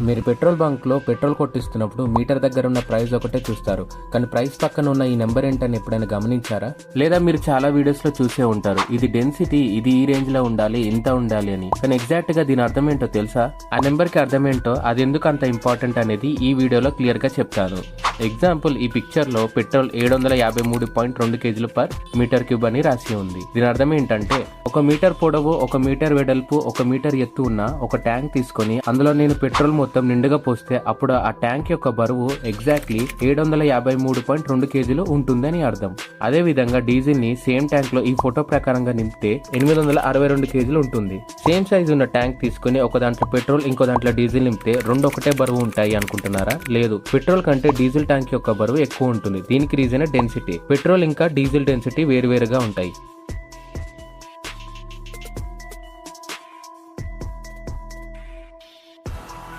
మీరు petrol bunk లో petrol కొట్టిస్తున్నప్పుడు metre దగ్గర ఉన్న ప్రైస్ ఒకటే చూస్తారు, కానీ ప్రైస్ పక్కన ఉన్న ఈ నెంబర్ ఏంటని ఎప్పుడైనా గమనించారా? లేదా మీరు చాలా వీడియోస్ లో చూసే ఉంటారు, ఇది డెన్సిటీ, ఇది ఈ రేంజ్ లో ఉండాలి, ఇంత ఉండాలి అని. కానీ ఎగ్జాక్ట్ గా దీని అర్థం ఏంటో తెలుసా? ఆ నెంబర్ కి అర్థం ఏంటో, అది ఎందుకు అంత ఇంపార్టెంట్ అనేది ఈ వీడియోలో క్లియర్ గా చెప్తాను. ఎగ్జాంపుల్, ఈ పిక్చర్ లో petrol 753.2 kg per metre cube అని రాసి ఉంది. దీని అర్థం ఏంటంటే, 1 మీటర్ పొడవు, 1 మీటర్ వెడల్పు, 1 మీటర్ ఎత్తు ఉన్న ఒక ట్యాంక్ తీసుకొని అందులో నేను పెట్రోల్ మొత్తం నిండుగా పోస్తే అప్పుడు ఆ ట్యాంక్ యొక్క బరువు ఎగ్జాక్ట్లీ 753.2 kg ఉంటుందని అర్థం. అదే విధంగా డీజిల్ ని సేమ్ ట్యాంక్ లో ఈ ఫోటో ప్రకారంగా నింపితే 862 kg ఉంటుంది. సేమ్ సైజ్ ఉన్న ట్యాంక్ తీసుకుని ఒక దాంట్లో పెట్రోల్, ఇంకో దాంట్లో డీజిల్ నింపితే రెండు ఒకటే బరువు ఉంటాయి అనుకుంటున్నారా? లేదు, పెట్రోల్ కంటే డీజిల్ ట్యాంక్ యొక్క బరువు ఎక్కువ ఉంటుంది. దీనికి రీజన్ డెన్సిటీ. పెట్రోల్ ఇంకా డీజిల్ డెన్సిటీ వేరువేరుగా ఉంటాయి.